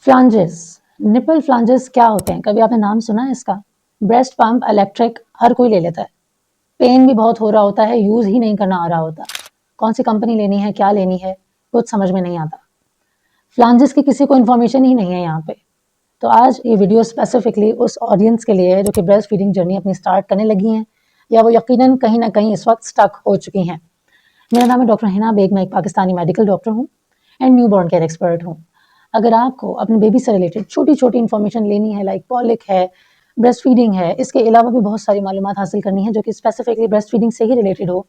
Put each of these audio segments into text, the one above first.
फ्लांजेस, nipple फ्लांजेस क्या होते हैं? कभी आपने नाम सुना है इसका? ब्रेस्ट पंप इलेक्ट्रिक हर कोई ले लेता है, पेन भी बहुत हो रहा होता है, यूज ही नहीं करना आ रहा होता, कौन सी कंपनी लेनी है, क्या लेनी है, कुछ समझ में नहीं आता। फ्लांजेस की किसी को इन्फॉर्मेशन ही नहीं है यहाँ पे। तो आज ये वीडियो स्पेसिफिकली उस ऑडियंस के लिए है जो कि ब्रेस्ट फीडिंग जर्नी अपनी स्टार्ट करने लगी हैं या वो यकीनन कहीं ना कहीं इस वक्त स्टक हो चुकी हैं। मेरा नाम है डॉक्टर हिना बेग, मैं एक पाकिस्तानी मेडिकल डॉक्टर हूँ and new born care expert हूँ। अगर आपको अपने बेबी से रिलेटेड छोटी छोटी इन्फॉर्मेशन लेनी है, लाइक पॉलिक है, ब्रेस्ट फीडिंग है, इसके अलावा भी बहुत सारी मालूमात हासिल करनी है जो कि स्पेसिफिकली ब्रेस्ट फीडिंग से ही रिलेटेड हो,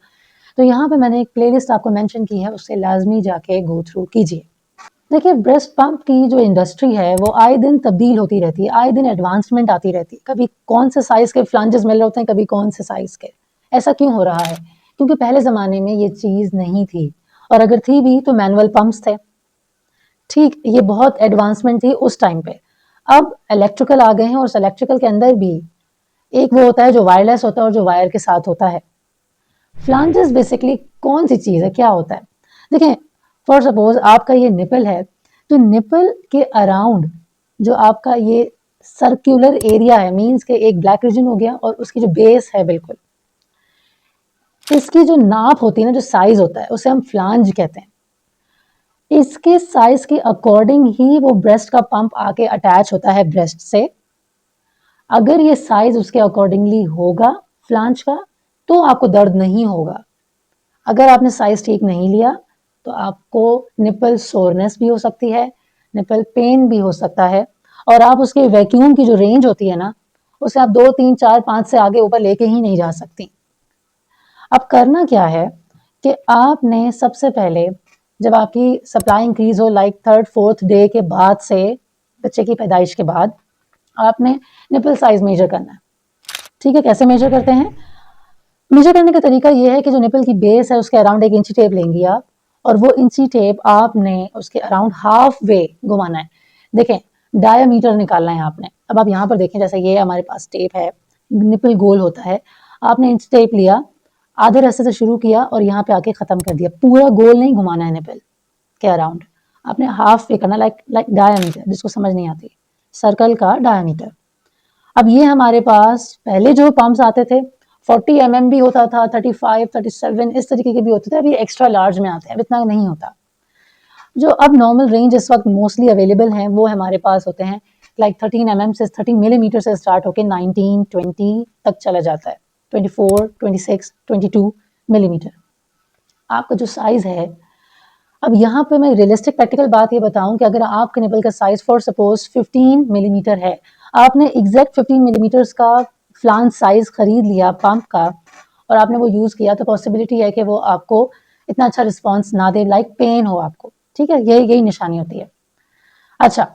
तो यहाँ पे मैंने एक प्लेलिस्ट आपको मेंशन की है, उससे लाजमी जाके गो थ्रू कीजिए। देखिए, ब्रेस्ट पंप की जो इंडस्ट्री है वो आए दिन तब्दील होती रहती है, आए दिन एडवांसमेंट आती रहती है। कभी कौन से साइज के फ्लांजेस मिल रहे होते हैं, कभी कौन से साइज के। ऐसा क्यों हो रहा है? क्योंकि पहले ज़माने में ये चीज़ नहीं थी, और अगर थी भी तो मैनुअल पंप्स थे। ठीक, ये बहुत एडवांसमेंट थी उस टाइम पे। अब इलेक्ट्रिकल आ गए हैं, और उस इलेक्ट्रिकल के अंदर भी एक वो होता है जो वायरलेस होता है और जो वायर के साथ होता है। फ्लांजेस बेसिकली कौन सी चीज़ है, क्या होता है? देखिए, फॉर सपोज आपका ये निपल है, तो निपल के अराउंड जो आपका ये सर्कुलर एरिया है, मीन्स के एक ब्लैक रीजन हो गया, और उसकी जो बेस है बिल्कुल, इसकी जो नाप होती है ना, जो साइज होता है, उसे हम फ्लांज कहते हैं। इसके साइज के अकॉर्डिंग ही वो ब्रेस्ट का पंप आके अटैच होता है ब्रेस्ट से। अगर ये साइज उसके अकॉर्डिंगली होगा फ्लांज का, तो आपको दर्द नहीं होगा। अगर आपने साइज ठीक नहीं लिया तो आपको निपल सोरनेस भी हो सकती है, निपल पेन भी हो सकता है, और आप उसके वैक्यूम की जो रेंज होती है ना, उसे आप 2, 3, 4, 5 से आगे ऊपर लेके ही नहीं जा सकती। अब करना क्या है कि आपने सबसे पहले, जब आपकी सप्लाई इंक्रीज हो, लाइक 3rd 4th डे के बाद से, बच्चे की पैदाइश के बाद, आपने निपल साइज मेजर करना है। ठीक है, कैसे मेजर करते हैं? मेजर करने का तरीका ये है कि जो निपल की बेस है उसके अराउंड एक इंची टेप लेंगी आप, और वो इंची टेप आपने उसके अराउंड हाफ वे घुमाना है। देखें, डायामीटर निकालना है आपने। अब आप यहाँ पर देखें, जैसे ये हमारे पास टेप है, निपल गोल होता है, आपने इंच टेप लिया, आधे रास्ते से शुरू किया और यहाँ पे आके खत्म कर दिया। पूरा गोल नहीं घुमाना है निपल के अराउंड, आपने हाफ वे करना, लाइक डायामीटर, जिसको समझ नहीं आती, सर्कल का डायामीटर। अब ये हमारे पास पहले जो पंप्स आते थे 40 mm भी होता था, 35, 37 इस तरीके के भी होते थे। अभी एक्स्ट्रा लार्ज में आते हैं, अब इतना नहीं होता। जो अब नॉर्मल रेंज इस वक्त मोस्टली अवेलेबल हैं वो हमारे पास होते हैं लाइक 13 mm से, 13 मिलीमीटर से स्टार्ट होकर 19, 20 तक चला जाता है, 24, 26, 22 मिलीमीटर आपका जो साइज है। अब यहाँ पे मैं रियलिस्टिक प्रैक्टिकल बात ये बताऊं कि अगर आपके निपल का साइज फॉर सपोज 15 मिलीमीटर है, आपने एग्जैक्ट 15 मिलीमीटर का फ्लांज साइज खरीद लिया पंप का, और आपने वो यूज किया, तो पॉसिबिलिटी है कि वो आपको इतना अच्छा रिस्पॉन्स ना दे, लाइक पेन हो आपको। ठीक है, यही निशानी होती है। अच्छा,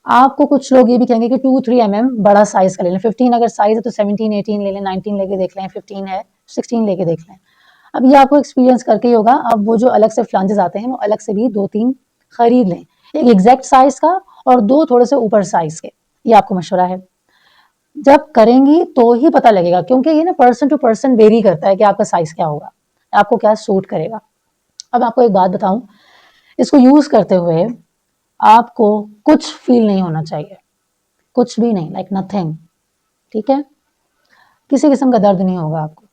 आपको कुछ लोग ये भी कहेंगे कि 2-3 mm बड़ा साइज का ले लें। 15 अगर साइज है तो 17, 18 ले लें, 19 लेके देख लें, 15 है 16 लेके देख लें। अब ये आपको एक्सपीरियंस करके ही होगा। अब वो जो अलग से फ्लांजेस आते हैं वो अलग से भी 2-3 खरीद लें, एक एग्जैक्ट साइज का और 2 थोड़े से ऊपर साइज के। ये आपको मशवरा है। जब करेंगी तो ही पता लगेगा, क्योंकि ये ना पर्सन टू पर्सन वेरी करता है कि आपका साइज क्या होगा, आपको क्या सूट करेगा। अब आपको एक बात बताऊं, इसको यूज करते हुए आपको कुछ फील नहीं होना चाहिए, कुछ भी नहीं, लाइक नथिंग। ठीक है, किसी किस्म का दर्द नहीं होगा आपको,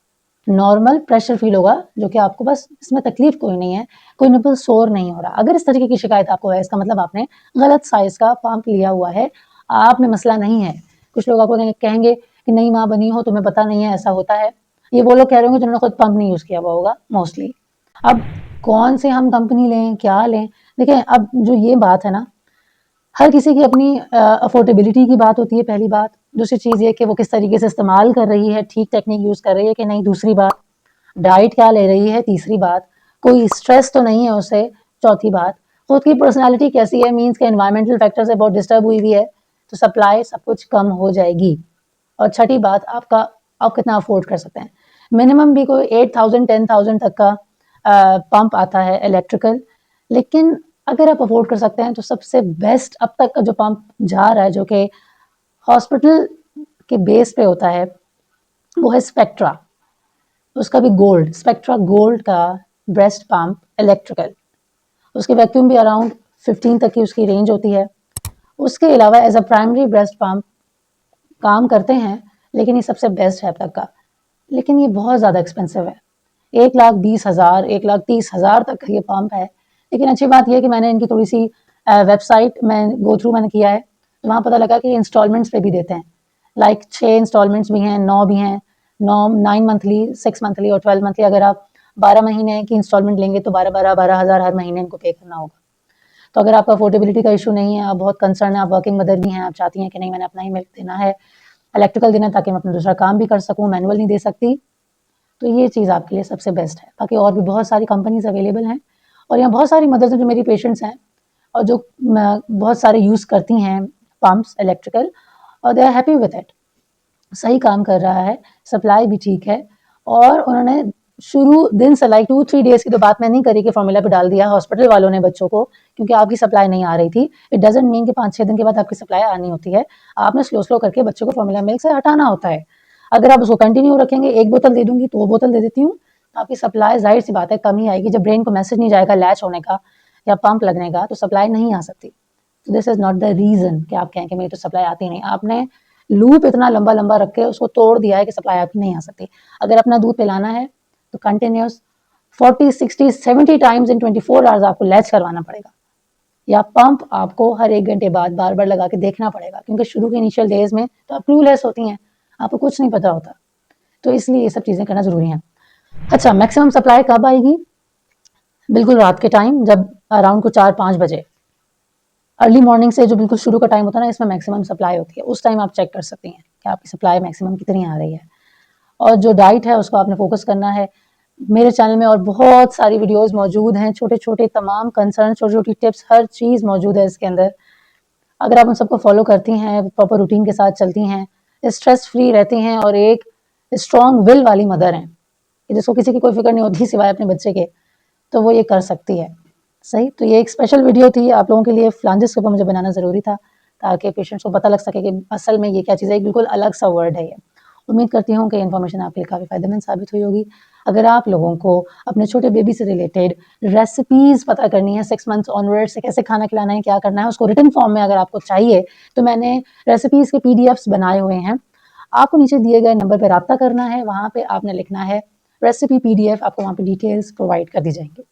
नॉर्मल प्रेशर फील होगा, जो कि आपको बस, इसमें तकलीफ कोई नहीं है, कोई निपल सोर नहीं हो रहा। अगर इस तरीके की शिकायत आपको है, इसका मतलब आपने गलत साइज का पंप लिया हुआ है, आप में मसला नहीं है। कुछ लोग आपको कहेंगे कि नई माँ बनी हो, तुम्हें पता नहीं है ऐसा होता है। ये वो लोग कह रहे होंगे जिन्होंने खुद पंप नहीं यूज किया हुआ होगा मोस्टली। अब कौन से हम कंपनी लें, क्या लें? देखिए, अब जो ये बात है ना, हर किसी की अपनी अफोर्डेबिलिटी की बात होती है, पहली बात। दूसरी चीज़ ये कि वो किस तरीके से इस्तेमाल कर रही है, ठीक टेक्निक यूज़ कर रही है कि नहीं, दूसरी बात। डाइट क्या ले रही है, तीसरी बात। कोई स्ट्रेस तो नहीं है उसे, चौथी बात। खुद की पर्सनालिटी कैसी है, मीन्स के एनवायरमेंटल फैक्टर से बहुत डिस्टर्ब हुई हुई है, तो सप्लाई सब कुछ कम हो जाएगी। और छठी बात, आप कितना अफोर्ड कर सकते हैं। मिनिमम भी कोई 8,000 10,000 तक का पंप आता है इलेक्ट्रिकल, लेकिन अगर आप अफोर्ड कर सकते हैं तो सबसे बेस्ट अब तक का जो पंप जा रहा है, जो कि हॉस्पिटल के बेस पे होता है, वो है स्पेक्ट्रा। उसका भी गोल्ड, स्पेक्ट्रा गोल्ड का ब्रेस्ट पंप इलेक्ट्रिकल। उसकी वैक्यूम भी अराउंड 15 तक की उसकी रेंज होती है। उसके अलावा as a primary breast pump काम करते हैं, लेकिन ये सबसे बेस्ट है अब तक का। लेकिन ये बहुत ज़्यादा एक्सपेंसिव है, 1,20,000 1,30,000 तक का ये पंप है। लेकिन अच्छी बात यह है कि मैंने इनकी थोड़ी सी वेबसाइट में गो थ्रू मैंने किया है, तो वहाँ पता लगा कि इंस्टॉलमेंट्स पे भी देते हैं। लाइक 6 इंस्टॉलमेंट्स भी हैं, 9 भी हैं, 9 मंथली, 6 मंथली और 12 मंथली। अगर आप 12 महीने की इंस्टॉलमेंट लेंगे तो 12,000 हर महीने इनको पे करना होगा। तो अगर आपका अफोर्डेबिलिटी का इशू नहीं है, आप बहुत कंसर्न है, आप वर्किंग मदर भी हैं, आप चाहती हैं कि नहीं मैंने अपना ही मिल्क देना है, इलेक्ट्रिकल देना ताकि मैं अपना दूसरा काम भी कर सकूँ, मैनुअल नहीं दे सकती, तो ये चीज़ आपके लिए सबसे बेस्ट है। बाकी और भी बहुत सारी कंपनीज अवेलेबल हैं, और यहाँ बहुत सारी मदर्स हैं जो मेरी पेशेंट्स हैं और जो बहुत सारे यूज़ करती हैं पम्प्स इलेक्ट्रिकल, और they are happy with it. सही काम कर रहा है, सप्लाई भी ठीक है, और उन्होंने शुरू दिन से लाइक 2-3 डेज़ की तो बात मैं नहीं करी कि फॉर्मूला पे डाल दिया हॉस्पिटल वालों ने बच्चों को, क्योंकि आपकी सप्लाई नहीं आ रही थी। इट डज़न्ट मीन कि 5-6 दिन के बाद आपकी सप्लाई आनी होती है। आपने स्लो करके बच्चों को फॉर्मूला मिल्क से हटाना होता है। अगर आप उसको कंटिन्यू रखेंगे, 1 बोतल दे दूँगी, 2 बोतल दे देती हूँ, तो आपकी सप्लाई ज़ाहिर-सी बात है कम ही आएगी। जब ब्रेन को मैसेज नहीं जाएगा लैच होने का या पंप लगने का, तो सप्लाई नहीं आ सकती। तो this is not the reason कि आप कहें कि मेरी तो सप्लाई आती नहीं। आपने लूप इतना लंबा रख के उसको तोड़ दिया है कि सप्लाई आपकी नहीं आ सकती। अगर अपना दूध पिलाना है तो कंटिन्यूस 40, 60, 70 टाइम्स इन 24 आवर्स आपको लैच करवाना पड़ेगा, या पंप आपको हर 1 घंटे बाद बार लगा के देखना पड़ेगा, क्योंकि शुरू के इनिशियल डेज में तो आप क्लूलेस होती हैं, आपको कुछ नहीं पता होता, तो इसलिए ये सब चीज़ें करना ज़रूरी है। अच्छा, मैक्सिमम सप्लाई कब आएगी? बिल्कुल रात के टाइम, जब अराउंड को 4-5 बजे, अर्ली मॉर्निंग से जो बिल्कुल शुरू का टाइम होता है ना, इसमें मैक्सिमम सप्लाई होती है। उस टाइम आप चेक कर सकती हैं कि आपकी सप्लाई मैक्सिमम कितनी आ रही है। और जो डाइट है उसको आपने फोकस करना है। मेरे चैनल में और बहुत सारी वीडियोस मौजूद हैं, छोटे-छोटे तमाम कंसर्न, छोटी-छोटी टिप्स, हर चीज़ मौजूद है इसके अंदर। अगर आप उन सबको फॉलो करती हैं, प्रॉपर रूटीन के साथ चलती हैं, स्ट्रेस फ्री रहती हैं और एक स्ट्रॉन्ग विल वाली मदर हैं, जिसको किसी की कोई फिक्र नहीं होती सिवाय अपने बच्चे के, तो वो ये कर सकती है। सही, तो ये एक स्पेशल वीडियो थी आप लोगों के लिए, फ्लांजेस के ऊपर मुझे बनाना ज़रूरी था, ताकि पेशेंट्स को पता लग सके कि असल में ये क्या चीज़ है, एक बिल्कुल अलग सा वर्ड है ये। उम्मीद करती हूँ कि इन्फॉर्मेशन आपके लिए काफ़ी फ़ायदेमंद साबित हुई होगी। अगर आप लोगों को अपने छोटे बेबी से रिलेटेड रेसिपीज़ पता करनी है, 6 मंथ्स ऑनवर्ड से कैसे खाना खिलाना है, क्या करना है, उसको रिटन फॉर्म में अगर आपको चाहिए, तो मैंने रेसिपीज़ के पीडीएफ्स बनाए हुए हैं। आपको नीचे दिए गए नंबर पर राब्ता करना है, वहाँ पे आपने लिखना है रेसिपी पीडीएफ, आपको वहाँ पे डिटेल्स प्रोवाइड कर दी जाएंगी।